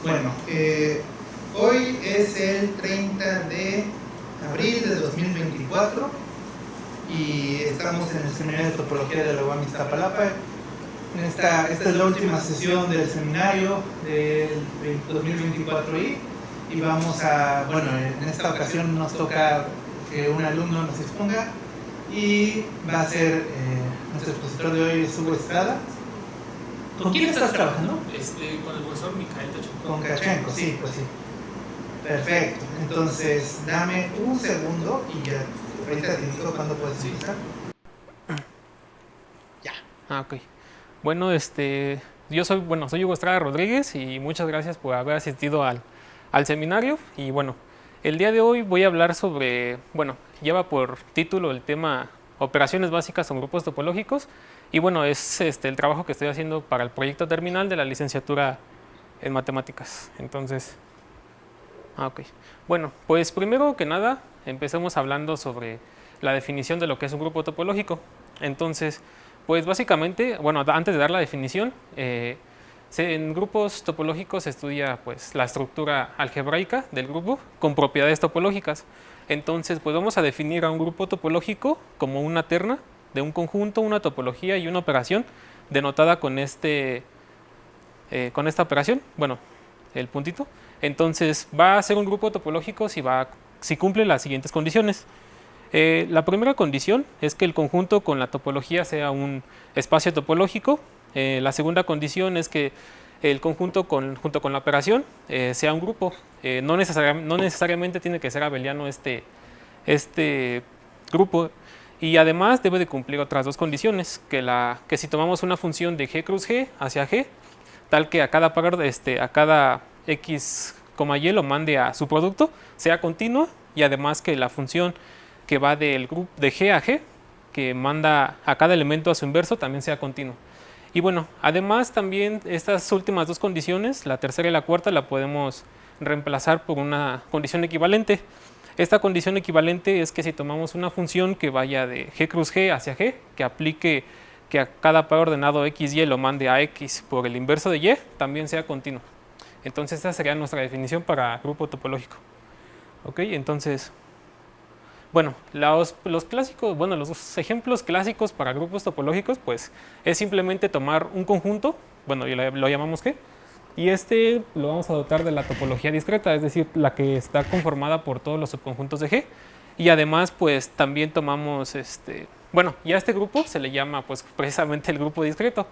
Bueno, hoy es el 30 de abril de 2024 y estamos en el seminario de topología de la UAM Iztapalapa. Esta es la última sesión del seminario del 2024 y vamos a, bueno, en esta ocasión nos toca que un alumno nos exponga y va a ser nuestro expositor de hoy es Hugo Estrada. ¿Con quién estás trabajando? Con el profesor Mikhail Tkachenko. Con Tkachenko, sí, pues sí. Perfecto. Entonces, dame un segundo y ya, ahorita te digo cuándo puedes empezar. Ya. Ok. Bueno, yo soy Hugo Estrada Rodríguez y muchas gracias por haber asistido al seminario. Y bueno, el día de hoy voy a hablar sobre, lleva por título el tema operaciones básicas con grupos topológicos. Y bueno, es el trabajo que estoy haciendo para el proyecto terminal de la licenciatura en matemáticas. Entonces, ok. Bueno, pues primero que nada, empecemos hablando sobre la definición de lo que es un grupo topológico. Entonces, pues básicamente, antes de dar la definición, en grupos topológicos se estudia pues, la estructura algebraica del grupo con propiedades topológicas. Entonces, pues vamos a definir a un grupo topológico como una terna de un conjunto, una topología y una operación denotada con esta operación, el puntito. Entonces va a ser un grupo topológico si cumple las siguientes condiciones. La primera condición es que el conjunto con la topología sea un espacio topológico. La segunda condición es que el conjunto junto con la operación sea un grupo. No necesariamente tiene que ser abeliano este grupo. Y además debe de cumplir otras dos condiciones, que si tomamos una función de g cruz g hacia g, tal que a cada x, y lo mande a su producto, sea continua, y además que la función que va del grupo de g a g, que manda a cada elemento a su inverso, también sea continua. Y bueno, además también estas últimas dos condiciones, la tercera y la cuarta, la podemos reemplazar por una condición equivalente. Esta condición equivalente es que si tomamos una función que vaya de g cruz g hacia g, que aplique que a cada par ordenado x, y lo mande a x por el inverso de y, también sea continuo. Entonces esta sería nuestra definición para grupo topológico. Ok, entonces, los ejemplos clásicos para grupos topológicos, pues es simplemente tomar un conjunto, lo llamamos G, y lo vamos a dotar de la topología discreta, es decir, la que está conformada por todos los subconjuntos de G. Y además, pues también tomamos, ya este grupo se le llama, pues precisamente el grupo discreto,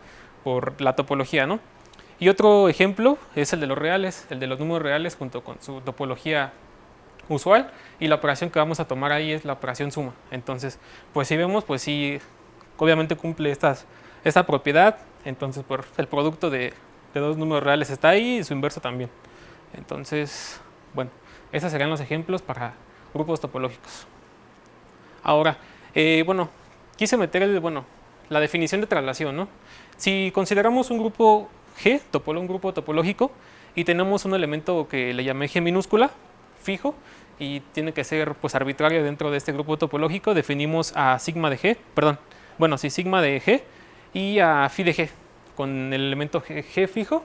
por la topología, ¿no? Y otro ejemplo es el de los reales, el de los números reales junto con su topología usual, y la operación que vamos a tomar ahí es la operación suma. Entonces, pues si vemos, pues sí, obviamente cumple esta propiedad. Entonces, por el producto de dos números reales está ahí y su inverso también. Entonces, esos serían los ejemplos para grupos topológicos. Ahora, quise meter la definición de traslación, ¿no? Si consideramos un grupo G, un grupo topológico, y tenemos un elemento que le llamé G minúscula, fijo, y tiene que ser pues arbitrario dentro de este grupo topológico, definimos a sigma de G, sigma de G y a phi de G con el elemento G fijo,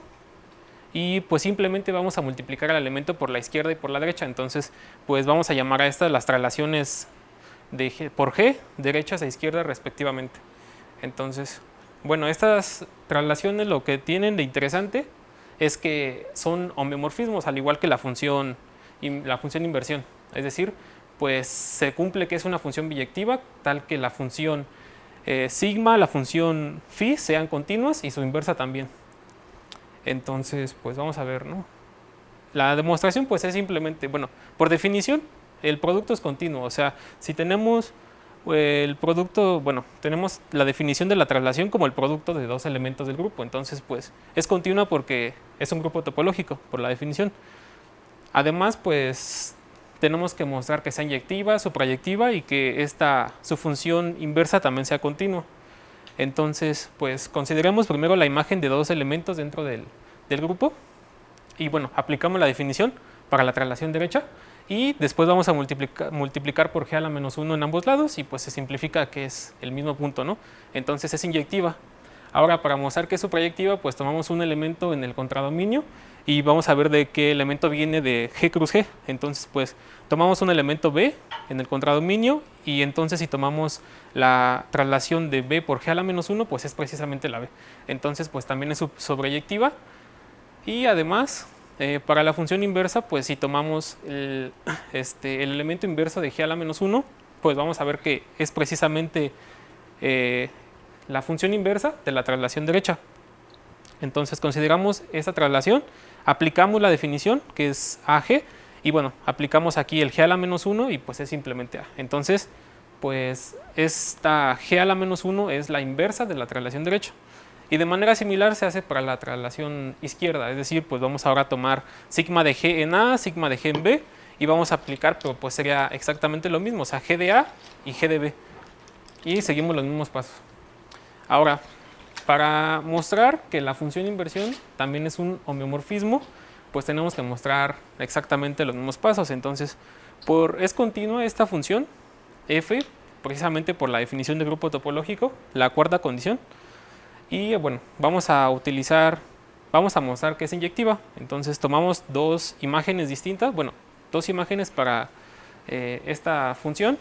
y pues simplemente vamos a multiplicar el elemento por la izquierda y por la derecha. Entonces pues vamos a llamar a estas las traslaciones por G, derechas e izquierdas respectivamente. Entonces, estas traslaciones lo que tienen de interesante es que son homeomorfismos, al igual que la función inversión. Es decir, pues se cumple que es una función biyectiva, tal que la función sigma, la función phi sean continuas y su inversa también. Entonces, pues vamos a ver, ¿no? La demostración pues es simplemente, por definición, el producto es continuo. O sea, si tenemos el producto, tenemos la definición de la traslación como el producto de dos elementos del grupo. Entonces, pues es continua porque es un grupo topológico, por la definición. Además, pues tenemos que mostrar que sea inyectiva, suprayectiva, y que su función inversa también sea continua. Entonces, pues consideremos primero la imagen de dos elementos dentro del grupo, y aplicamos la definición para la traslación derecha, y después vamos a multiplicar por g a la menos 1 en ambos lados, y pues se simplifica que es el mismo punto, ¿no? Entonces es inyectiva. Ahora, para mostrar que es su proyectiva, pues tomamos un elemento en el contradominio y vamos a ver de qué elemento viene de G cruz G. Entonces, pues tomamos un elemento B en el contradominio y entonces si tomamos la traslación de B por G a la menos 1, pues es precisamente la B. Entonces, pues también es su proyectiva. Y además, para la función inversa, pues si tomamos el elemento inverso de G a la menos 1, pues vamos a ver que es precisamente la función inversa de la traslación derecha. Entonces consideramos esta traslación, aplicamos la definición que es AG y bueno, aplicamos aquí el G a la menos 1 y pues es simplemente A. Entonces, pues esta G a la menos 1 es la inversa de la traslación derecha. Y de manera similar se hace para la traslación izquierda, es decir, pues vamos ahora a tomar sigma de G en A, sigma de G en B y vamos a aplicar, pero pues sería exactamente lo mismo, o sea, G de A y G de B. Y seguimos los mismos pasos. Ahora, para mostrar que la función inversión también es un homeomorfismo, pues tenemos que mostrar exactamente los mismos pasos. Entonces, es continua esta función f, precisamente por la definición de grupo topológico, la cuarta condición. Y bueno, vamos a mostrar que es inyectiva. Entonces tomamos dos imágenes distintas, bueno, dos imágenes para esta función.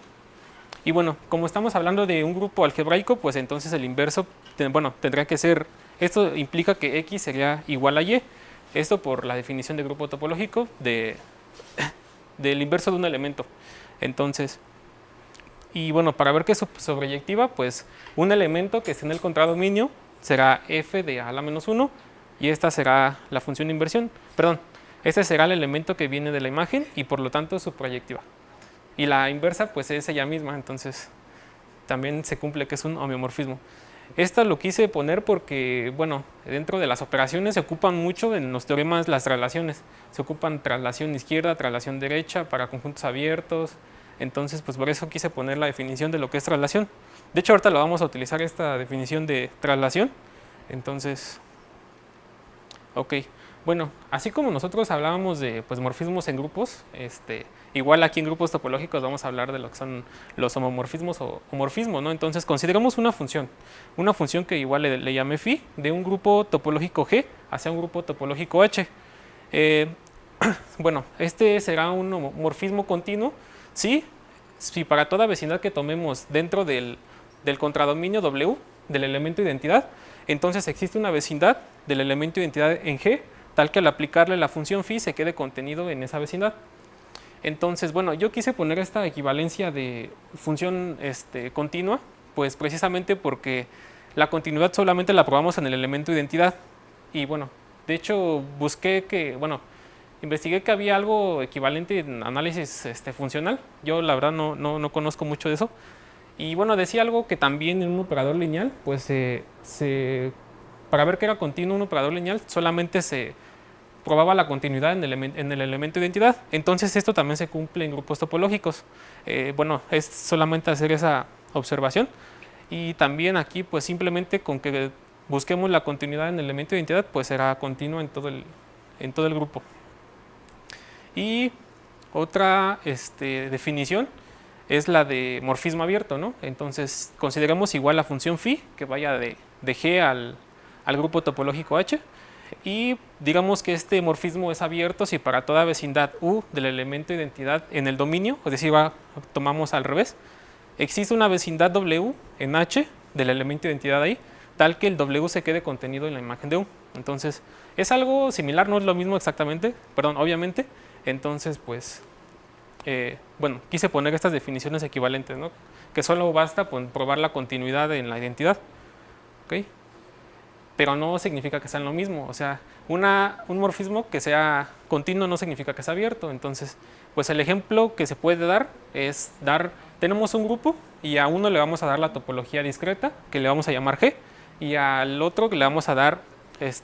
Y bueno, como estamos hablando de un grupo algebraico, pues entonces el inverso, tendría que ser, esto implica que X sería igual a Y. Esto por la definición de grupo topológico del inverso de un elemento. Entonces, y bueno, para ver que es sobreyectiva, pues un elemento que esté en el contradominio será f de a la menos 1 y esta será la función de inversión. Perdón, este será el elemento que viene de la imagen y por lo tanto su proyectiva. Y la inversa pues es ella misma, entonces también se cumple que es un homeomorfismo. Esta lo quise poner porque, bueno, dentro de las operaciones se ocupan mucho en los teoremas las traslaciones. Se ocupan traslación izquierda, traslación derecha para conjuntos abiertos. Entonces, pues por eso quise poner la definición de lo que es traslación. De hecho, ahorita lo vamos a utilizar esta definición de traslación. Entonces, ok. Bueno, así como nosotros hablábamos de pues, morfismos en grupos, igual aquí en grupos topológicos vamos a hablar de lo que son los homomorfismos o homorfismos, ¿no? Entonces consideramos una función que igual le llamé phi, de un grupo topológico G hacia un grupo topológico H. Bueno, este será un homomorfismo continuo, ¿sí? Si para toda vecindad que tomemos dentro del contradominio W, del elemento identidad, entonces existe una vecindad del elemento identidad en G, tal que al aplicarle la función phi se quede contenido en esa vecindad. Entonces, bueno, yo quise poner esta equivalencia de función continua, pues precisamente porque la continuidad solamente la probamos en el elemento identidad. Y bueno, de hecho investigué que había algo equivalente en análisis funcional. Yo la verdad no conozco mucho de eso. Y bueno, decía algo que también en un operador lineal, pues para ver que era continuo un operador lineal, solamente se probaba la continuidad en el elemento de identidad. Entonces esto también se cumple en grupos topológicos. Bueno, es solamente hacer esa observación. Y también aquí, pues simplemente con que busquemos la continuidad en el elemento de identidad, pues será continua en todo el grupo. Y otra definición es la de morfismo abierto, ¿no? Entonces consideramos igual la función phi que vaya de G al grupo topológico H y digamos que este morfismo es abierto si para toda vecindad U del elemento de identidad en el dominio, es decir, tomamos al revés, existe una vecindad W en H del elemento de identidad ahí, tal que el W se quede contenido en la imagen de U. Entonces es algo similar, no es lo mismo exactamente, perdón, obviamente. Entonces pues bueno, quise poner estas definiciones equivalentes, ¿no? Que solo basta probar la continuidad en la identidad, ¿okay? Pero no significa que sean lo mismo, o sea, un morfismo que sea continuo no significa que sea abierto. Entonces, pues el ejemplo que se puede dar es tenemos un grupo y a uno le vamos a dar la topología discreta, que le vamos a llamar G, y al otro le vamos a dar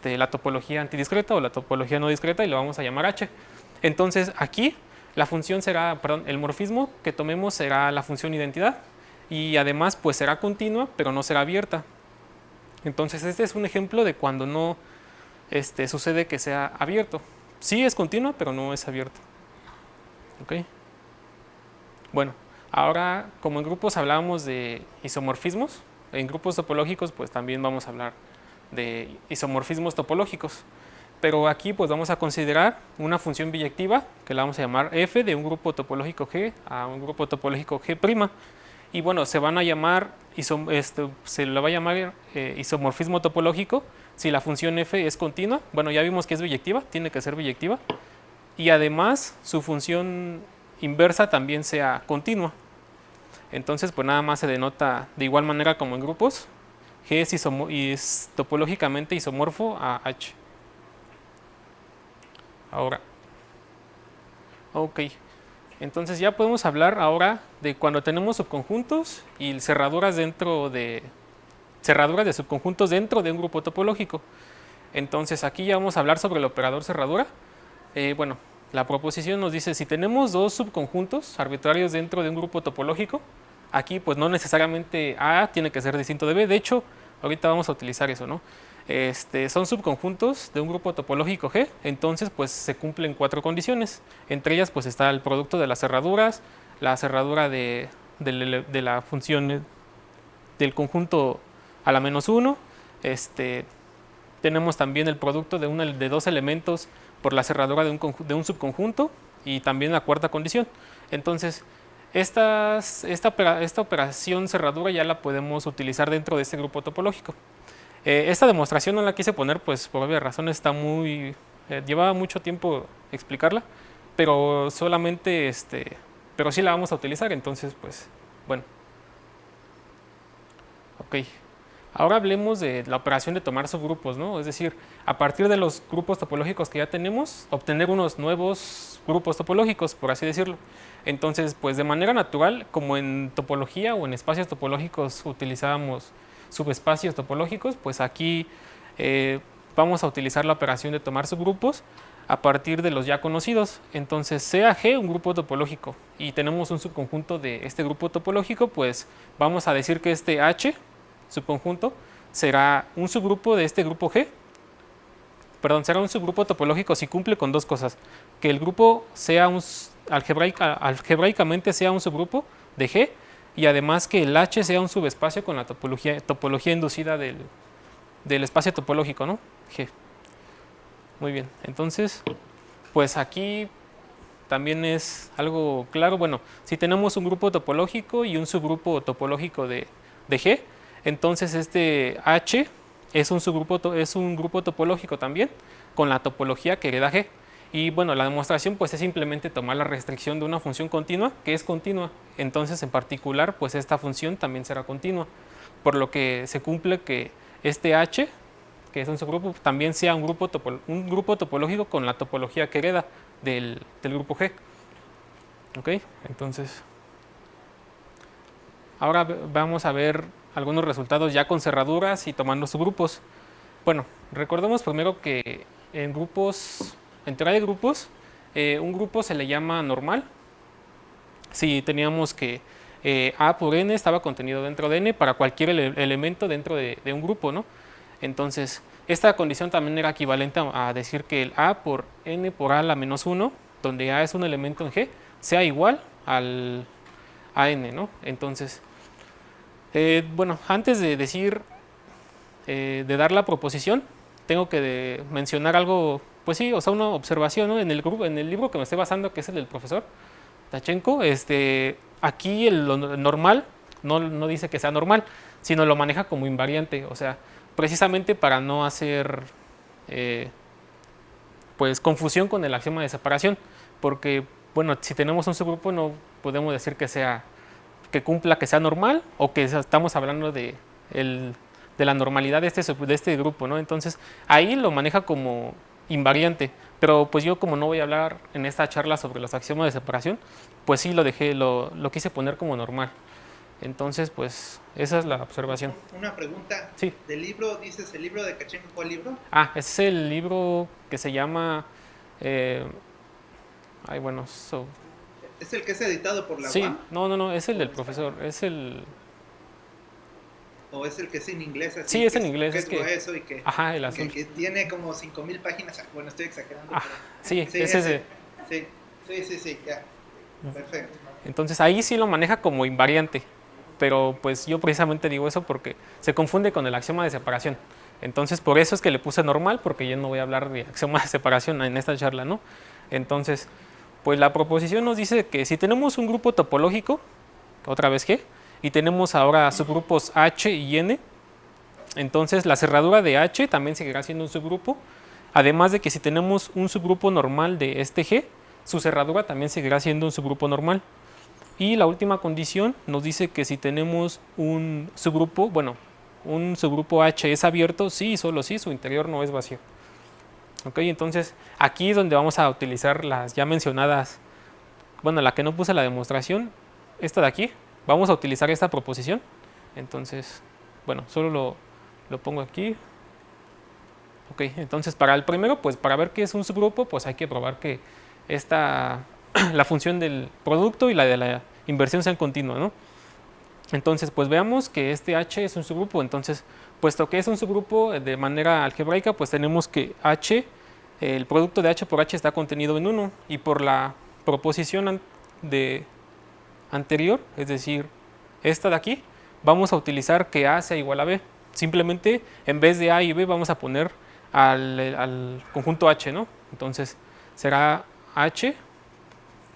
la topología antidiscreta o la topología no discreta y le vamos a llamar H. Entonces, aquí la función será, el morfismo que tomemos será la función identidad y además pues será continua pero no será abierta. Entonces este es un ejemplo de cuando no sucede que sea abierto. Sí es continua pero no es abierto. ¿Okay? Bueno, ahora como en grupos hablábamos de isomorfismos, en grupos topológicos pues también vamos a hablar de isomorfismos topológicos. Pero aquí pues vamos a considerar una función biyectiva que la vamos a llamar f de un grupo topológico G a un grupo topológico G'. Y bueno, se van a llamar, se le va a llamar isomorfismo topológico si la función f es continua. Bueno, ya vimos que es biyectiva, tiene que ser biyectiva. Y además su función inversa también sea continua. Entonces pues nada más se denota de igual manera como en grupos. G es topológicamente isomorfo a H. Ahora, ok, entonces ya podemos hablar ahora de cuando tenemos subconjuntos y cerraduras de subconjuntos dentro de un grupo topológico. Entonces aquí ya vamos a hablar sobre el operador cerradura. Bueno, la proposición nos dice si tenemos dos subconjuntos arbitrarios dentro de un grupo topológico, aquí pues no necesariamente A tiene que ser distinto de B, de hecho ahorita vamos a utilizar eso, ¿no? Son subconjuntos de un grupo topológico G, entonces pues se cumplen 4 condiciones. Entre ellas pues está el producto de las cerraduras, la cerradura de la función del conjunto a la menos 1, tenemos también el producto de dos elementos por la cerradura de un subconjunto y también la cuarta condición. Entonces esta operación cerradura ya la podemos utilizar dentro de este grupo topológico. Esta demostración no la quise poner pues por obvias razones, está llevaba mucho tiempo explicarla, pero solamente pero sí la vamos a utilizar, entonces pues bueno. Ok, ahora hablemos de la operación de tomar subgrupos, ¿no? Es decir, a partir de los grupos topológicos que ya tenemos, obtener unos nuevos grupos topológicos, por así decirlo. Entonces, pues de manera natural, como en topología o en espacios topológicos utilizábamos subespacios topológicos, pues aquí vamos a utilizar la operación de tomar subgrupos a partir de los ya conocidos. Entonces, sea G un grupo topológico y tenemos un subconjunto de este grupo topológico, pues vamos a decir que este H subconjunto será un subgrupo de este grupo G. Perdón, será un subgrupo topológico si cumple con dos cosas: que el grupo sea algebraicamente sea un subgrupo de G, y además que el H sea un subespacio con la topología inducida del espacio topológico, ¿no? G. Muy bien, entonces, pues aquí también es algo claro. Bueno, si tenemos un grupo topológico y un subgrupo topológico de G, entonces este H es un grupo topológico también con la topología que hereda G. Y bueno, la demostración pues es simplemente tomar la restricción de una función continua que es continua. Entonces, en particular, pues esta función también será continua, por lo que se cumple que este H, que es un subgrupo, también sea un grupo topológico con la topología que hereda del grupo G. ¿Ok? Entonces, ahora vamos a ver algunos resultados ya con cerraduras y tomando subgrupos. Bueno, recordemos primero que en teoría de grupos, un grupo se le llama normal si teníamos que A por n estaba contenido dentro de n para cualquier elemento dentro de un grupo, ¿no? Entonces, esta condición también era equivalente a decir que el A por n por A a la menos 1, donde A es un elemento en G, sea igual a n, ¿no? Entonces, bueno, antes de decir, de dar la proposición, tengo que mencionar algo, pues sí, o sea, una observación, ¿no? En el libro que me estoy basando, que es el del profesor Tachenko, aquí lo normal no dice que sea normal, sino lo maneja como invariante, o sea, precisamente para no hacer pues confusión con el axioma de separación, porque bueno, si tenemos un subgrupo no podemos decir que sea normal, o que estamos hablando de la normalidad de este grupo, ¿no? Entonces ahí lo maneja como invariante, pero pues yo, como no voy a hablar en esta charla sobre los axiomas de separación, pues sí lo quise poner como normal. Entonces, pues esa es la observación. Una pregunta. Sí. ¿Del libro dices el libro de Tachenko? ¿Cuál libro? Ese es el libro que se llama bueno, ¿Es el que es editado por la sí, UAM? No, es el del profesor, ¿O es el que es en inglés? Así, sí, es en inglés. Que es grueso y que, ajá, el azul. que tiene como 5,000 páginas. Bueno, estoy exagerando. Pero... Sí, es ese. Sí, ya. Perfecto. Entonces ahí sí lo maneja como invariante, pero pues yo precisamente digo eso porque se confunde con el axioma de separación. Entonces, por eso es que le puse normal, porque ya no voy a hablar de axioma de separación en esta charla, ¿no? Entonces, pues la proposición nos dice que si tenemos un grupo topológico, otra vez G, y tenemos ahora subgrupos H y N, entonces la cerradura de H también seguirá siendo un subgrupo, además de que si tenemos un subgrupo normal de este G, su cerradura también seguirá siendo un subgrupo normal. Y la última condición nos dice que si tenemos un subgrupo, bueno, un subgrupo H es abierto, sí y solo sí, su interior no es vacío. Ok, entonces aquí es donde vamos a utilizar las ya mencionadas, bueno, la que no puse la demostración, esta de aquí, vamos a utilizar esta proposición. Entonces, bueno, solo lo pongo aquí. Ok, entonces para el primero, pues para ver qué es un subgrupo, pues hay que probar que la función del producto y la de la inversión sean continuas, ¿no? Entonces, pues veamos que este H es un subgrupo. Entonces, puesto que es un subgrupo de manera algebraica, pues tenemos que H, el producto de H por H está contenido en 1. Y por la proposición anterior, es decir, esta de aquí, vamos a utilizar que A sea igual a B. Simplemente, en vez de A y B, vamos a poner al conjunto H, ¿no? Entonces, será H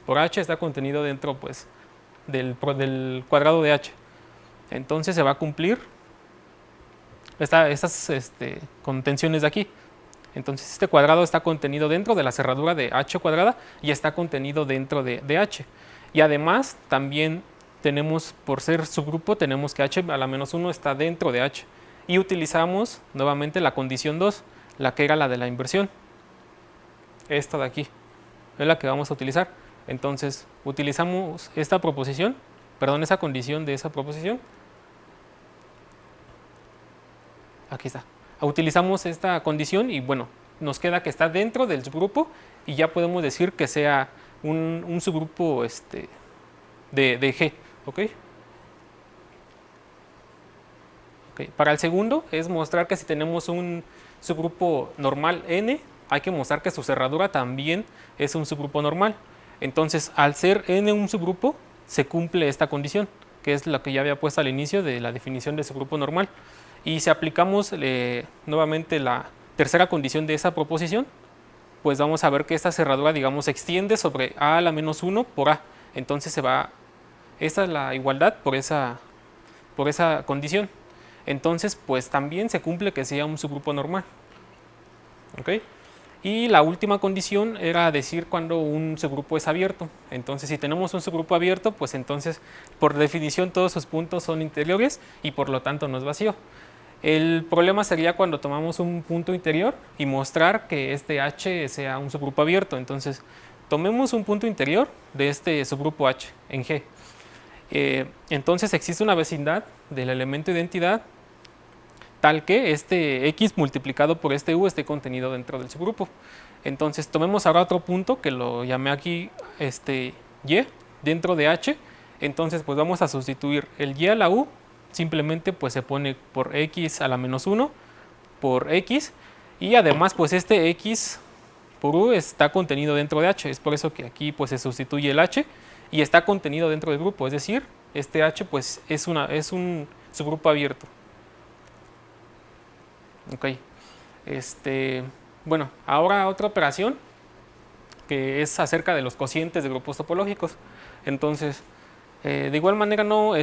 por H está contenido dentro, pues, del cuadrado de H. Entonces se va a cumplir estas contenciones de aquí. Entonces este cuadrado está contenido dentro de la cerradura de H cuadrada y está contenido dentro de H. Y además también tenemos, por ser subgrupo, tenemos que H a la menos 1 está dentro de H. Y utilizamos nuevamente la condición 2, la que era la de la inversión. Esta de aquí es la que vamos a utilizar. Entonces utilizamos esa condición de esa proposición. Aquí está. Utilizamos esta condición y bueno, nos queda que está dentro del subgrupo y ya podemos decir que sea un subgrupo de G. ¿Okay? Para el segundo es mostrar que si tenemos un subgrupo normal N, hay que mostrar que su cerradura también es un subgrupo normal. Entonces, al ser N un subgrupo, se cumple esta condición, que es la que ya había puesto al inicio de la definición de subgrupo normal. Y si aplicamos nuevamente la tercera condición de esa proposición, pues vamos a ver que esta cerradura, digamos, se extiende sobre A a la menos 1 por A. Entonces esta es la igualdad por esa condición. Entonces, pues también se cumple que sea un subgrupo normal. ¿Ok? Y la última condición era decir cuando un subgrupo es abierto. Entonces, si tenemos un subgrupo abierto, pues entonces, por definición, todos sus puntos son interiores y por lo tanto no es vacío. El problema sería cuando tomamos un punto interior y mostrar que este H sea un subgrupo abierto. Entonces, tomemos un punto interior de este subgrupo H en G. Entonces, existe una vecindad del elemento identidad tal que este X multiplicado por este U esté contenido dentro del subgrupo. Entonces, tomemos ahora otro punto que lo llamé aquí Y dentro de H. Entonces, pues vamos a sustituir el Y a la U. Simplemente pues se pone por X a la menos 1 por X y además pues este X por U está contenido dentro de H, es por eso que aquí pues se sustituye el H y está contenido dentro del grupo, es decir, este H pues es un subgrupo abierto. Ok, bueno, ahora otra operación que es acerca de los cocientes de grupos topológicos. Entonces, de igual manera no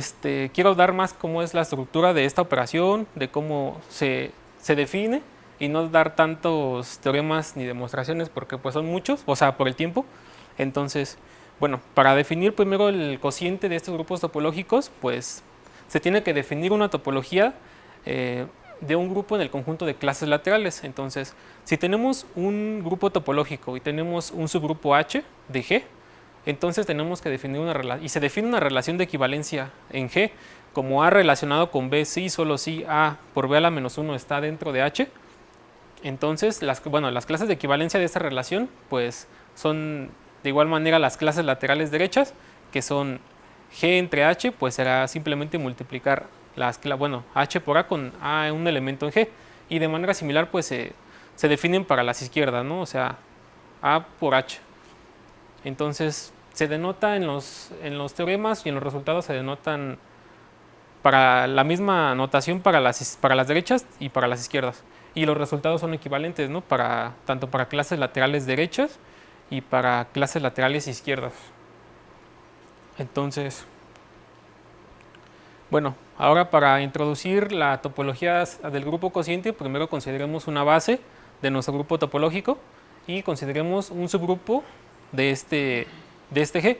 quiero dar más cómo es la estructura de esta operación, de cómo se define y no dar tantos teoremas ni demostraciones porque pues son muchos, o sea, por el tiempo. Entonces, bueno, para definir primero el cociente de estos grupos topológicos, pues se tiene que definir una topología de un grupo en el conjunto de clases laterales. Entonces, si tenemos un grupo topológico y tenemos un subgrupo H de G, entonces tenemos que definir una relación, y se define una relación de equivalencia en G, como A relacionado con B, sí, solo si A por B a la menos 1 está dentro de H. Entonces, las clases de equivalencia de esta relación, pues son de igual manera las clases laterales derechas, que son G entre H, pues será simplemente multiplicar H por A con A un elemento en G, y de manera similar pues se definen para las izquierdas, ¿no? O sea, A por H. Entonces se denota en los teoremas y en los resultados se denotan para la misma notación para las derechas y para las izquierdas. y los resultados son equivalentes, ¿no? Tanto para clases laterales derechas y para clases laterales izquierdas. Entonces, bueno, ahora para introducir la topología del grupo cociente, primero consideremos una base de nuestro grupo topológico y consideremos un subgrupo de este G.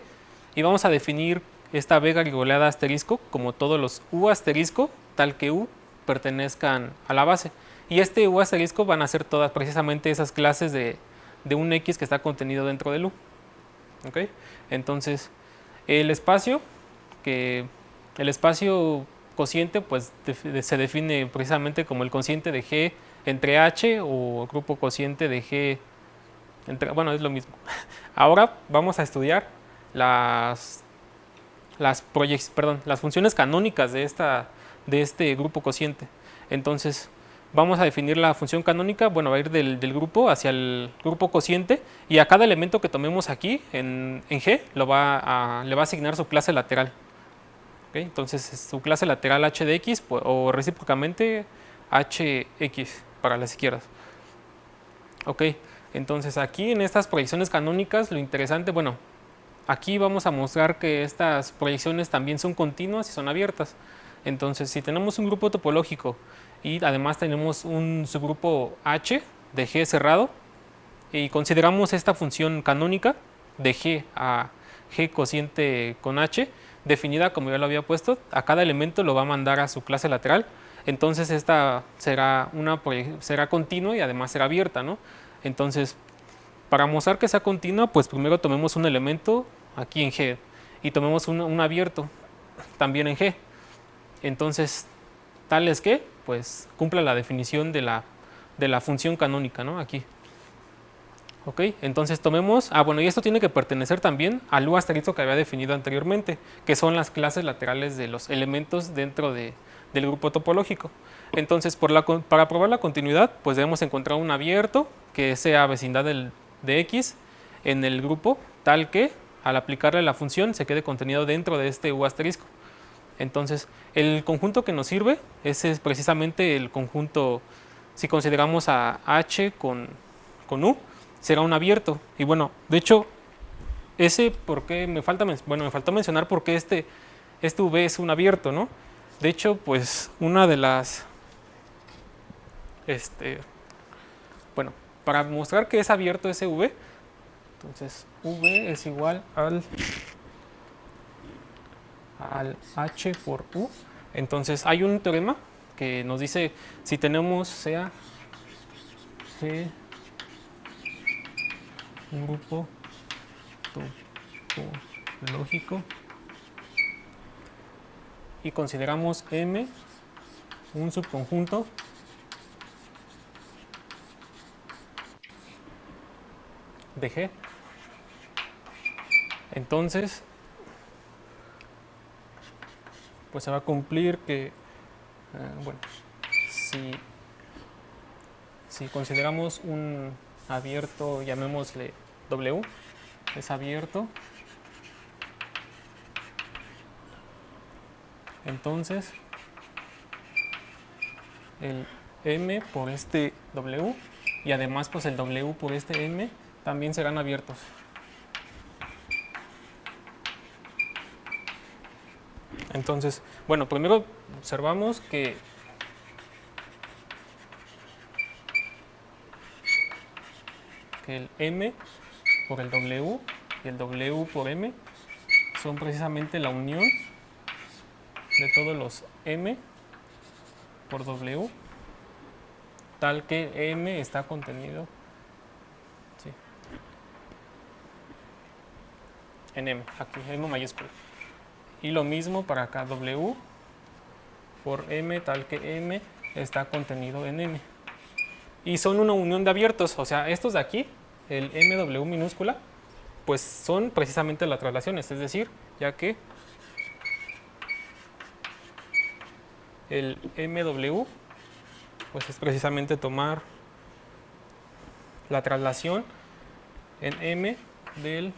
Y vamos a definir esta vega rigoleada asterisco como todos los U asterisco, tal que U pertenezcan a la base. Y este U asterisco van a ser todas precisamente esas clases de un X que está contenido dentro del U. ¿Okay? Entonces, el espacio cociente pues se define precisamente como el cociente de G entre H o grupo cociente de G entre, bueno, es lo mismo. Ahora vamos a estudiar las funciones canónicas de este grupo cociente. Entonces, vamos a definir la función canónica, bueno, va a ir del grupo hacia el grupo cociente, y a cada elemento que tomemos aquí en G le va a asignar su clase lateral. ¿Okay? Entonces, su clase lateral h de x o recíprocamente hx para las izquierdas. Ok, entonces aquí en estas proyecciones canónicas lo interesante, bueno, aquí vamos a mostrar que estas proyecciones también son continuas y son abiertas. Entonces, si tenemos un grupo topológico y además tenemos un subgrupo H de G cerrado y consideramos esta función canónica de G a G cociente con H, definida como ya lo había puesto, a cada elemento lo va a mandar a su clase lateral. Entonces esta será continua y además será abierta, ¿no? Entonces, para mostrar que sea continua, pues primero tomemos un elemento aquí en G y tomemos un abierto también en G. Entonces, tal es que pues cumpla la definición de la función canónica, ¿no? Aquí. Ok, entonces tomemos, bueno, y esto tiene que pertenecer también al U asterisco que había definido anteriormente, que son las clases laterales de los elementos dentro del grupo topológico. Entonces, para probar la continuidad, pues debemos encontrar un abierto que sea vecindad de X en el grupo, tal que al aplicarle la función se quede contenido dentro de este U asterisco. Entonces, el conjunto que nos sirve, ese es precisamente el conjunto, si consideramos a H con U, será un abierto. Y bueno, de hecho, porque me faltó mencionar por qué este V es un abierto, ¿no? De hecho, pues una de las, bueno, para mostrar que es abierto ese V, entonces V es igual al H por U. Entonces hay un teorema que nos dice si tenemos sea G un grupo topológico y consideramos M un subconjunto de G, entonces pues se va a cumplir que bueno, si consideramos un abierto, llamémosle W, es abierto, entonces el M por este W y además pues el W por este M también serán abiertos. Entonces, bueno, primero observamos que el M por el W y el W por M son precisamente la unión de todos los M por W, tal que M está contenido en M, aquí M mayúscula. Y lo mismo para acá, W por M, tal que M está contenido en M. Y son una unión de abiertos, o sea, estos de aquí, el MW minúscula, pues son precisamente las traslaciones, es decir, ya que el MW pues es precisamente tomar la traslación en M del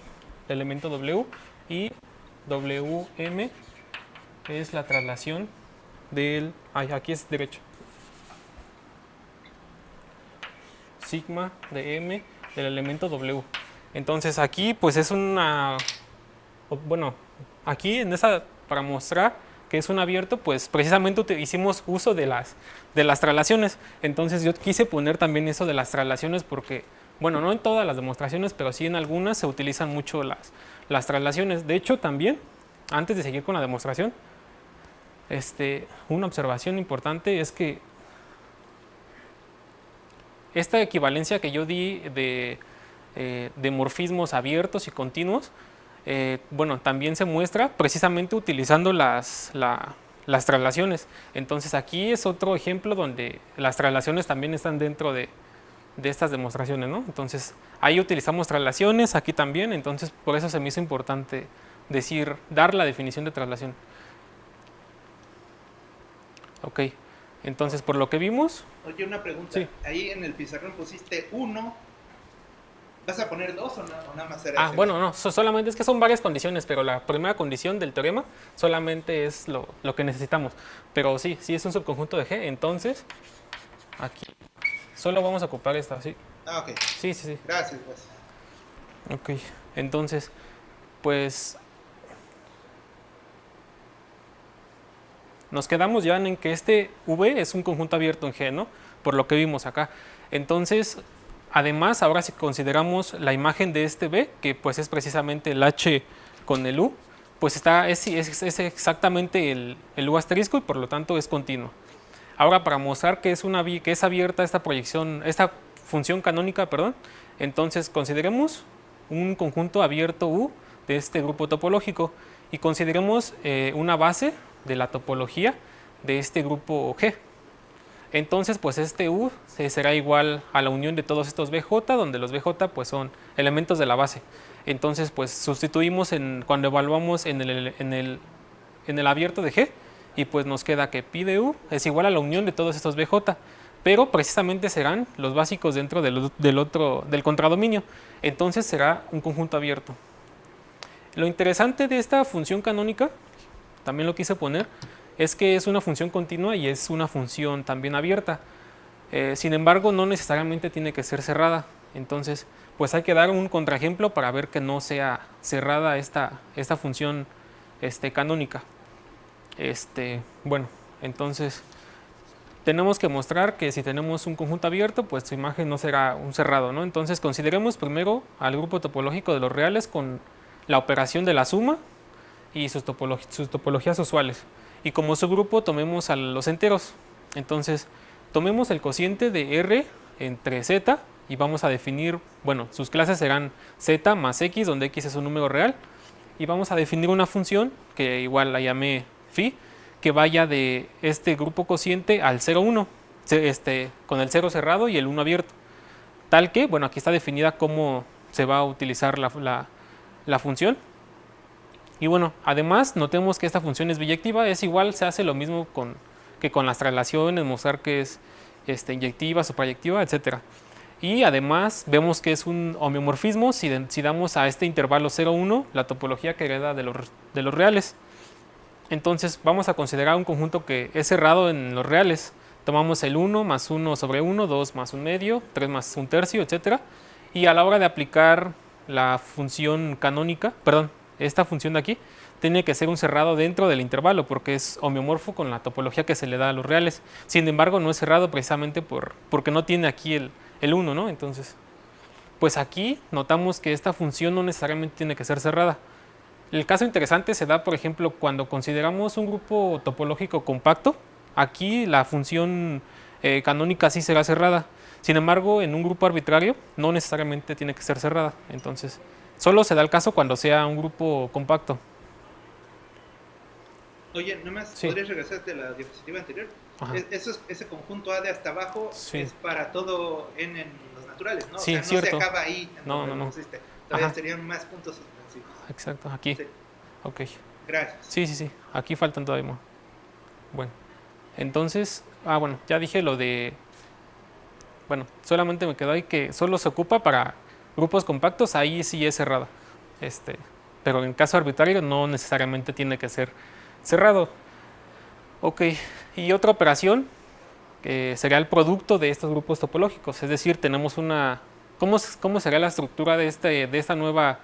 elemento W y WM es la traslación del... aquí es derecho. sigma de m del elemento W. Entonces aquí pues es una, bueno, aquí en esa, para mostrar que es un abierto, pues precisamente hicimos uso de las traslaciones. Entonces yo quise poner también eso de las traslaciones porque, bueno, no en todas las demostraciones, pero sí en algunas se utilizan mucho las traslaciones. De hecho, también, antes de seguir con la demostración, una observación importante es que esta equivalencia que yo di de morfismos abiertos y continuos, bueno, también se muestra precisamente utilizando las traslaciones. Entonces aquí es otro ejemplo donde las traslaciones también están dentro de estas demostraciones, ¿no? Entonces ahí utilizamos traslaciones, aquí también, entonces por eso se me hizo importante dar la definición de traslación. Ok, entonces por lo que vimos... Oye, una pregunta, sí. Ahí en el pizarrón pusiste 1, ¿vas a poner 2 o nada más era ese? Bueno, no, solamente es que son varias condiciones, pero la primera condición del teorema solamente es lo que necesitamos. Pero sí es un subconjunto de G, entonces aquí solo vamos a ocupar esta, ¿sí? Ok. Sí. Gracias. Ok, entonces, pues nos quedamos ya en que este V es un conjunto abierto en G, ¿no? Por lo que vimos acá. Entonces, además, ahora si consideramos la imagen de este V, que pues es precisamente el H con el U, pues es exactamente el U asterisco y por lo tanto es continuo. Ahora, para mostrar que es abierta esta función canónica, entonces consideremos un conjunto abierto U de este grupo topológico y consideremos una base de la topología de este grupo G. Entonces, pues este U será igual a la unión de todos estos BJ, donde los BJ pues son elementos de la base. Entonces, pues sustituimos cuando evaluamos en el abierto de G, y pues nos queda que pi de U es igual a la unión de todos estos BJ, pero precisamente serán los básicos dentro del contradominio. Entonces será un conjunto abierto. Lo interesante de esta función canónica, también lo quise poner, es que es una función continua y es una función también abierta. Sin embargo, no necesariamente tiene que ser cerrada. Entonces, pues hay que dar un contraejemplo para ver que no sea cerrada esta función canónica. Bueno, entonces tenemos que mostrar que si tenemos un conjunto abierto, pues su imagen no será un cerrado, ¿no? Entonces consideremos primero al grupo topológico de los reales con la operación de la suma y sus topologías usuales. Y como subgrupo tomemos a los enteros. Entonces tomemos el cociente de R entre Z y vamos a definir, bueno, sus clases serán Z más X, donde X es un número real. Y vamos a definir una función que igual la llamé phi, que vaya de este grupo cociente al 0, 1, con el 0 cerrado y el 1 abierto. Tal que, bueno, aquí está definida cómo se va a utilizar la función. Y bueno, además notemos que esta función es biyectiva, es igual, se hace lo mismo que con las traslaciones, mostrar que es inyectiva, suprayectiva, etc. Y además vemos que es un homeomorfismo si damos a este intervalo 0, 1 la topología que hereda de los reales. Entonces vamos a considerar un conjunto que es cerrado en los reales. Tomamos el 1 más 1 sobre 1, 2 más 1 medio, 3 más 1 tercio, etc. Y a la hora de aplicar la función canónica, esta función de aquí, tiene que ser un cerrado dentro del intervalo porque es homeomorfo con la topología que se le da a los reales. Sin embargo, no es cerrado precisamente porque no tiene aquí el 1, ¿no? Entonces, pues aquí notamos que esta función no necesariamente tiene que ser cerrada. El caso interesante se da, por ejemplo, cuando consideramos un grupo topológico compacto. Aquí la función canónica sí será cerrada. Sin embargo, en un grupo arbitrario no necesariamente tiene que ser cerrada. Entonces, solo se da el caso cuando sea un grupo compacto. Oye, nomás, sí. ¿Podrías regresarte a la diapositiva anterior? Ese conjunto A de hasta abajo es para todo n en los naturales, ¿no? Sí, o sea, no se acaba ahí. No. Todavía serían más puntos suspensivos. Exacto, aquí. Sí. Ok. Gracias. Sí. Aquí faltan todavía más. Bueno, entonces, bueno, ya dije lo de... Bueno, solamente me quedó ahí que solo se ocupa para grupos compactos, ahí sí es cerrada. Pero en caso arbitrario no necesariamente tiene que ser cerrado. Ok, y otra operación será el producto de estos grupos topológicos. Es decir, tenemos una... ¿Cómo será la estructura de esta nueva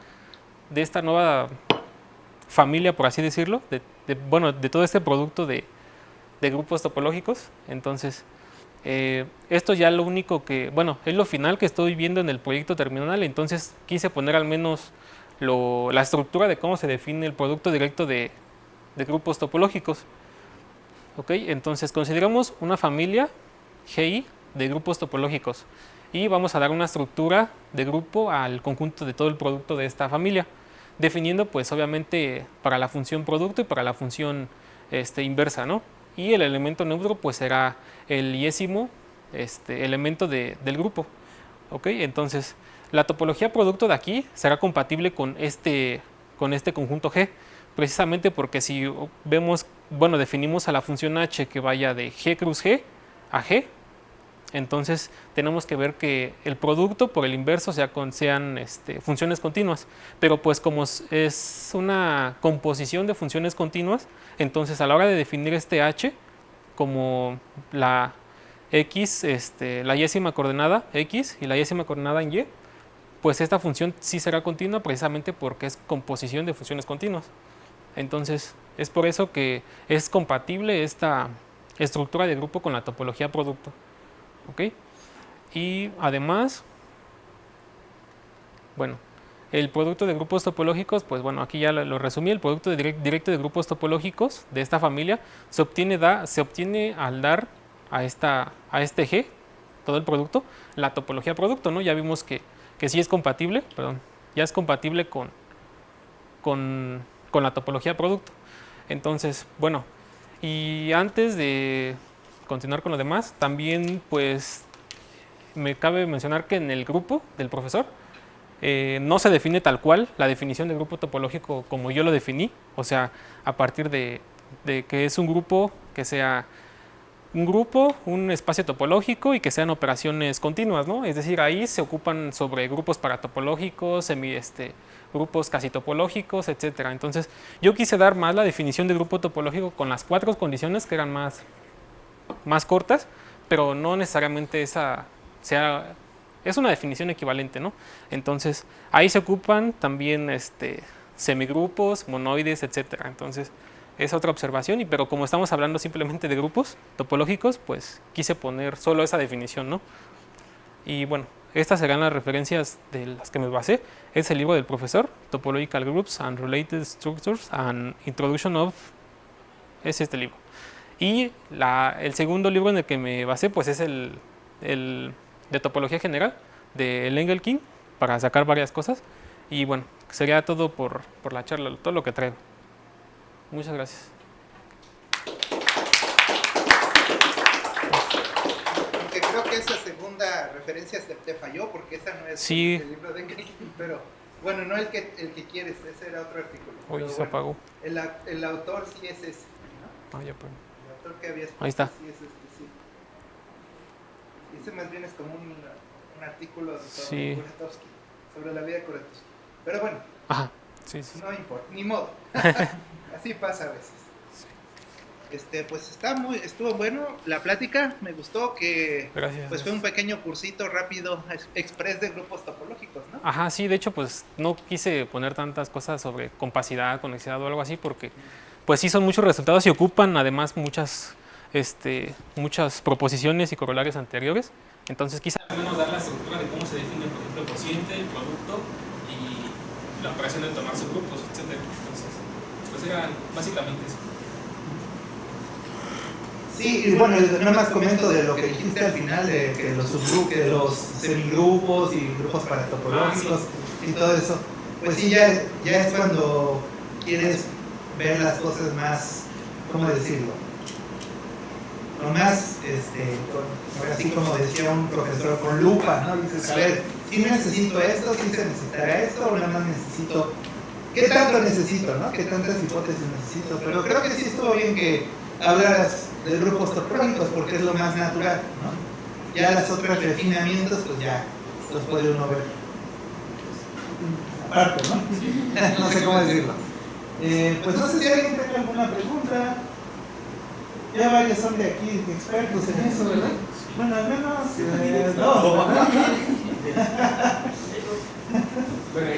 familia, por así decirlo? De todo este producto de grupos topológicos. Entonces, esto ya lo único que... Bueno, es lo final que estoy viendo en el proyecto terminal. Entonces, quise poner al menos la estructura de cómo se define el producto directo de grupos topológicos. ¿Ok? Entonces, consideramos una familia GI de grupos topológicos y vamos a dar una estructura de grupo al conjunto de todo el producto de esta familia, definiendo pues obviamente para la función producto y para la función inversa, ¿no? Y el elemento neutro pues será el iésimo elemento del grupo. ¿Ok? Entonces, la topología producto de aquí será compatible con este conjunto G, precisamente porque si vemos, bueno, definimos a la función H que vaya de G cruz G a G, entonces tenemos que ver que el producto por el inverso sean funciones continuas, pero pues como es una composición de funciones continuas, entonces a la hora de definir este H como la X, la yésima coordenada X y la yésima coordenada en Y, pues esta función sí será continua precisamente porque es composición de funciones continuas. Entonces es por eso que es compatible esta estructura de grupo con la topología producto. ¿Ok? Y además, bueno, el producto de grupos topológicos, pues bueno, aquí ya lo resumí. El producto directo de grupos topológicos de esta familia se obtiene al dar a este G, todo el producto, la topología producto, ¿no? Ya vimos que sí es compatible, ya es compatible con la topología producto. Entonces, bueno, y antes de continuar con lo demás, también pues me cabe mencionar que en el grupo del profesor no se define tal cual la definición de grupo topológico como yo lo definí, o sea, a partir de que es un grupo que sea un espacio topológico y que sean operaciones continuas, ¿no? Es decir, ahí se ocupan sobre grupos paratopológicos, grupos casi topológicos, etcétera. Entonces, yo quise dar más la definición de grupo topológico con las 4 condiciones que eran más cortas, pero no necesariamente es una definición equivalente, ¿no? Entonces, ahí se ocupan también semigrupos, monoides, etcétera. Entonces, es otra observación, pero como estamos hablando simplemente de grupos topológicos, pues quise poner solo esa definición, ¿no? Y bueno, estas serán las referencias de las que me basé. Es el libro del profesor, Topological Groups and Related Structures and Introduction of... Es este libro. Y el segundo libro en el que me basé, pues es el de topología general, de Engelking, para sacar varias cosas. Y bueno, sería todo por la charla, todo lo que traigo. Muchas gracias. Aunque creo que esa segunda referencia te falló, porque esa no es sí. El libro de Engelking, pero bueno, no el que quieres, ese era otro artículo. Hoy se apagó. El autor sí es ese, ¿no? Ya pues. El autor que habías puesto, ahí está. Sí es sí. Y ese más bien es como un artículo sobre Kuratowski, sobre la vida de Kuratowski. Pero bueno, ajá. Sí. No importa, ni modo. Así pasa a veces. Pues estuvo bueno la plática, me gustó que gracias. Pues fue un pequeño cursito rápido, express de grupos topológicos, ¿no? Ajá, sí, de hecho pues no quise poner tantas cosas sobre compacidad, conexidad o algo así porque pues sí son muchos resultados y ocupan además muchas proposiciones y corolarios anteriores. Entonces quise al menos dar la estructura de cómo se define, por ejemplo, el cociente, el producto y la operación de tomar subgrupos, etc. Entonces, pues era básicamente eso. Sí, y bueno, nada más comento de lo que dijiste al final, de que los subgrupos, de los semigrupos y grupos paratopológicos y todo eso. Pues sí, ya es cuando quieres ver las cosas más, ¿cómo decirlo? Lo más, así como decía un profesor, con lupa, ¿no? Dices, a ver, si necesito esto, si se necesitará esto, o nada más necesito, ¿qué tanto necesito, no? ¿Qué tantas hipótesis necesito? Pero creo que sí estuvo bien que hablaras de grupos topológicos porque es lo más natural, ¿no? Ya los otros refinamientos, pues ya los puede uno ver aparte, ¿no? No sé cómo decirlo. Pues no sé si alguien tiene alguna pregunta. Ya varios son de aquí, expertos en eso, ¿verdad? Sí. Bueno, al menos No. dos, ¿verdad? Bueno,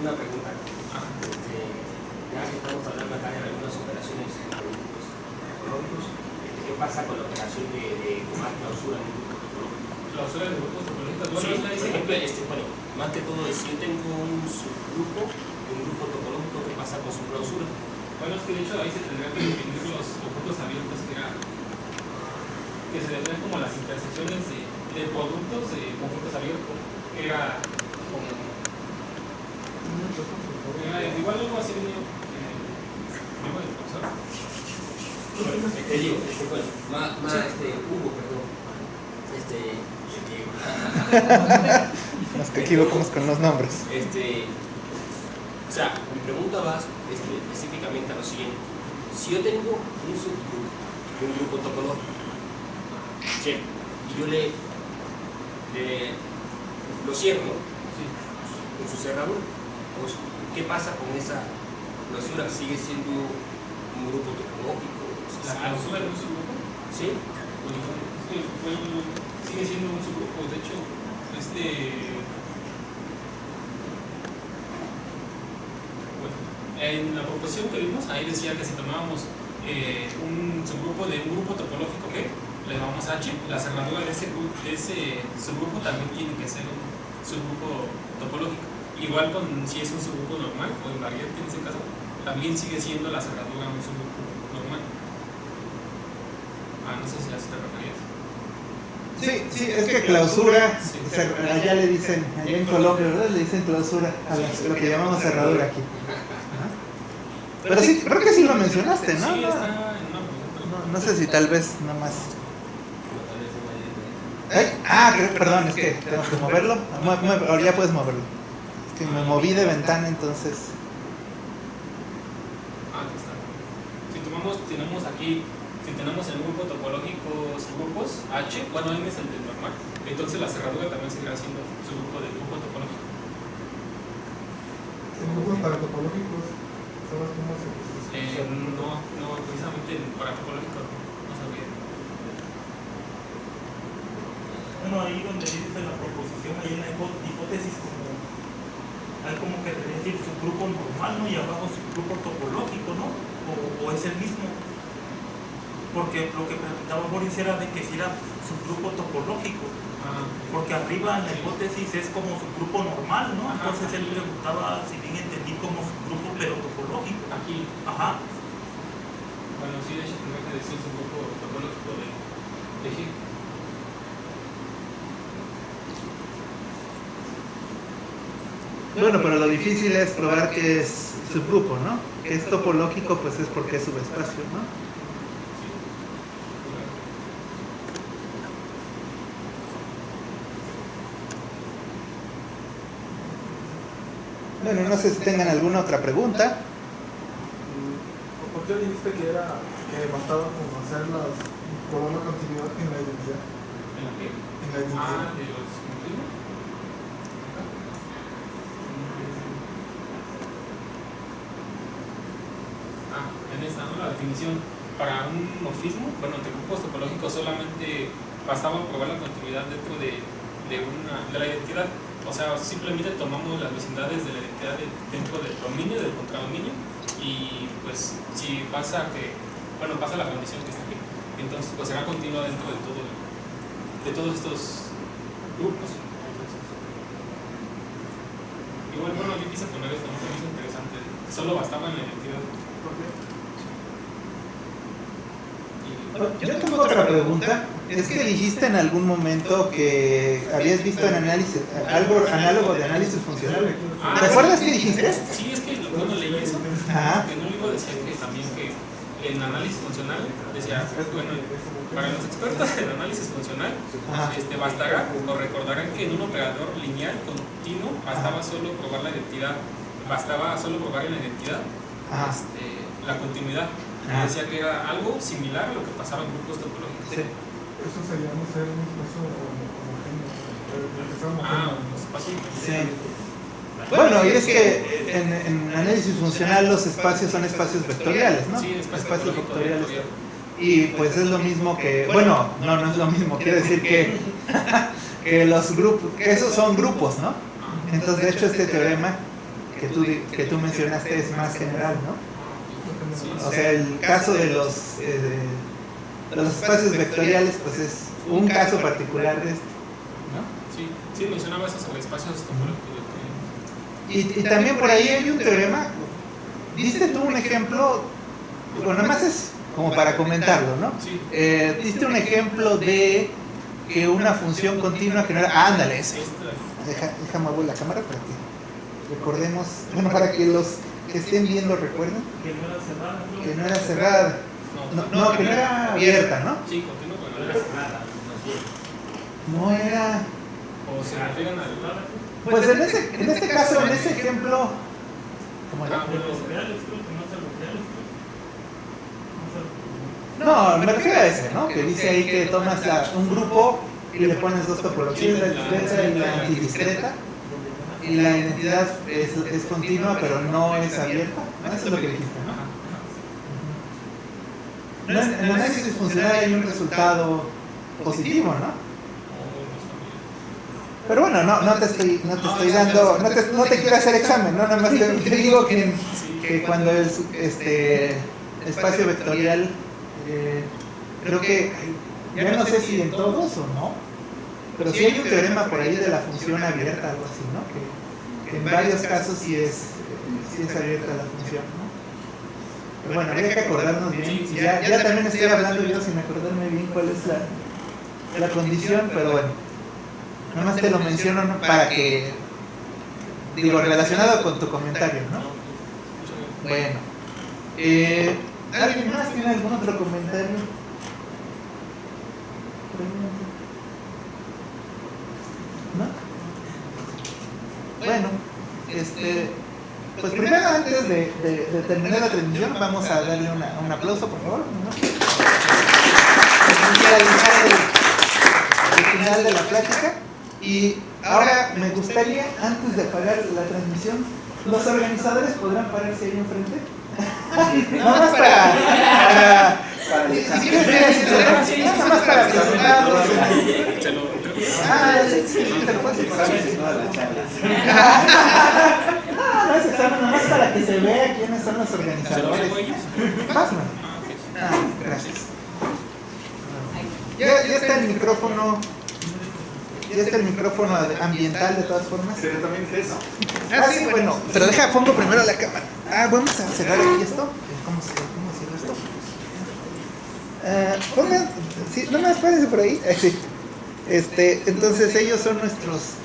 una pregunta. Ya que estamos hablando acá de algunas operaciones de productos económicos, ¿qué pasa con la operación de tomar clausura en un grupo topológico? Clausura de grupos topológicos. Sí, por ejemplo, bueno, más que todo, si yo tengo un subgrupo, un grupo topológico, ¿qué pasa con su clausura? Bueno, es que de hecho ahí se tendrían que definir los objetos abiertos que se definen como las intersecciones de productos de conjuntos abiertos. Era como. Igual algo así venía en el libro del profesor. Diego, bueno, Hugo, perdón. Diego. Nos equivocamos con los nombres. O sea, mi pregunta va específicamente a lo siguiente. Si yo tengo un subgrupo, un grupo topológico, ¿sí? Y yo lo cierro, ¿no? Sí. Con su cerradura, pues, ¿qué pasa con esa clausura? ¿Sigue siendo un grupo topológico? La clausura de un subgrupo. ¿Sí? Sigue siendo un subgrupo. De hecho, en la proposición que vimos, ahí decía que si tomábamos un subgrupo de un grupo topológico G, le llamamos H, la cerradura de ese subgrupo también tiene que ser un subgrupo topológico. Igual si es un subgrupo normal o invariante en ese caso, también sigue siendo la cerradura un subgrupo normal. No sé si a eso te referías. Sí, es que clausura, allá le dicen, allá en Colombia, ¿verdad? Le dicen clausura a lo que llamamos cerradura aquí. Pero sí, creo que sí lo mencionaste, ¿no? Sí, está en una pregunta. No sé si tal vez nada más. Perdón, es que tengo que moverlo. Ahora ya puedes moverlo. Es que me moví de ventana, entonces. Aquí está. Tenemos aquí, si tenemos el grupo topológico subgrupos H, bueno, N es el del normal, entonces la cerradura también seguirá siendo subgrupo del grupo topológico. En grupos paratopológicos, ¿sabes cómo se No, precisamente para topológico no sabía. Bueno, ahí donde dices en la proposición, ahí en la hipótesis, hay como que decir subgrupo normal, ¿no? Y abajo subgrupo topológico, ¿no? O es el mismo. Porque lo que preguntaba Boris era de que si era subgrupo topológico. Porque arriba en la hipótesis es como subgrupo normal, ¿no? Entonces él preguntaba, si bien entendí, como subgrupo pero topológico. Aquí. Ajá. Bueno, sí, de hecho tendría que decir subgrupo topológico de G. Bueno, pero lo difícil es probar que es subgrupo, ¿no? Que es topológico, pues es porque es subespacio, ¿no? Bueno, no sé si tengan alguna otra pregunta. ¿Por qué dijiste que bastaba con hacer probar la continuidad en la identidad? ¿En la qué? En la identidad. De los confirmos. En esta, ¿no? La definición para un morfismo, bueno, entre grupos topológicos solamente bastaba probar la continuidad dentro de la identidad. O sea, simplemente tomamos las vecindades de la identidad dentro del dominio, del contradominio, y pues si pasa pasa la condición que está aquí, entonces pues será continua dentro de todos estos grupos. Igual, bueno, yo quise poner esto, me hizo interesante. Solo bastaba en la identidad. Yo tengo otra pregunta. Es que dijiste en algún momento que habías visto en análisis algo análogo de análisis funcional. ¿Te acuerdas qué dijiste? Sí, es que bueno, leí eso. Ajá. En un libro decía que también que en análisis funcional, decía, bueno, para los expertos en análisis funcional, bastará o recordarán que en un operador lineal continuo bastaba solo probar la identidad, bastaba solo probar en la identidad la continuidad. Decía que era algo similar a lo que pasaba en grupos topológicos. Sí. Eso se llama ser un espacio homogéneo. Un espacio. Sí. Bueno, y es que en análisis funcional los espacios son espacios vectoriales, ¿no? Sí, espacios vectoriales. Y pues es lo mismo que, bueno, no es lo mismo, quiero decir que, que los grupos, que esos son grupos, ¿no? Entonces, de hecho, este teorema que tú mencionaste es más general, ¿no? O sea, el caso de los espacios vectoriales, pues es un caso particular de este, ¿no? Sí, mencionaba eso sobre espacios topológicos. Y también por ahí hay un teorema, diste tú un ejemplo, bueno, nada más es como para comentarlo, ¿no? Sí. Diste un ejemplo de que una función continua que no era... ándale, ese. Déjame mover la cámara para que recordemos, bueno, para que los que estén viendo recuerden Que no era cerrada. ¿No? que no era cerrada, no, que no era abierta, ¿no? Sí, continúo con No la era nada, No era... O se refieren al. Pues en este caso, en este ejemplo... ¿Cómo era? De los reales, creo que no son los reales. No, me refiero a ese, ¿no? Que dice ahí que tomas un grupo y le pones dos topologías, la discreta y la antidiscreta, y la identidad es continua pero no es abierta, ¿no? Eso es lo que dijiste, ¿no? En el análisis funcional hay un resultado positivo, ¿no? Pero bueno, no te estoy dando, no te quiero hacer examen, ¿no? Nada más te digo que cuando el espacio vectorial, creo que, ya no sé si en todos o no, pero sí hay un teorema por ahí de la función abierta, algo así, ¿no? Que en varios casos sí es abierta la función, ¿no? Pero bueno, habría que acordarnos bien, y ya también estoy hablando yo sin acordarme bien cuál es la condición, pero bueno, nada más te lo menciono, ¿no? Para que, digo, relacionado con tu comentario, ¿no? Bueno, ¿alguien más tiene algún otro comentario? ¿No? Bueno, pues primero antes de terminar la transmisión vamos a darle un aplauso, por favor, ¿no? Al final de la plática. Y ahora me gustaría, antes de apagar la transmisión, los organizadores podrán pararse ahí enfrente. Nada más para si quieres nada más para presentarlos. Sí, te lo puedes decir. No es examen, nada más para que se vea quiénes son los organizadores. Pásame. Gracias. Ya está el micrófono. Ya está el micrófono ambiental de todas formas. Pero también es eso. Sí, bueno. Pero pongo primero la cámara. Vamos a cerrar aquí esto. ¿Cómo cierro esto? Pongan, sí, no me espérense por ahí. Sí. Entonces ellos son nuestros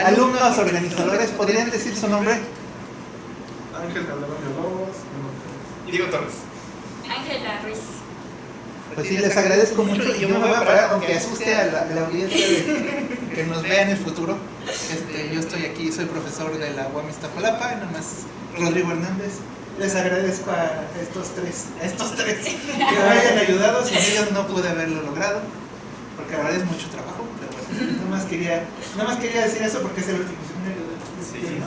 alumnos organizadores. ¿Podrían decir su nombre? Ángel Calderón de Lobos. Diego Torres. Ángela Ruiz. Pues sí, les agradezco mucho y yo me voy a parar, aunque asuste a la audiencia de que nos vea en el futuro. Yo estoy aquí, soy profesor de la UAM Iztapalapa, nada más Rodrigo Hernández. Les agradezco a estos tres que me hayan ayudado, sin ellos no pude haberlo logrado, porque la verdad es mucho trabajo, pero bueno, nada más quería decir eso porque es el último seminario de ¿no?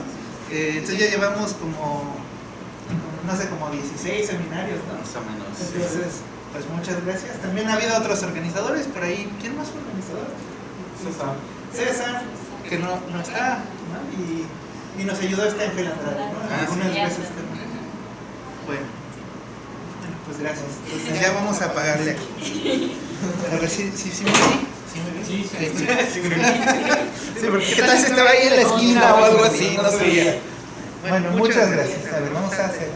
Entonces ya llevamos como 16 seminarios, ¿no? Más o menos. Entonces, pues muchas gracias. También ha habido otros organizadores por ahí. ¿Quién más fue organizador? César, que no está, ¿no? Y nos ayudó Ángel Andrade, ¿no? Algunas veces también. Bueno, pues gracias. Entonces ya vamos a apagarle aquí. A ver si me vi. Sí, porque qué tal si estaba ahí en la esquina o algo así, no sé. Bueno, muchas gracias. A ver, vamos a hacer.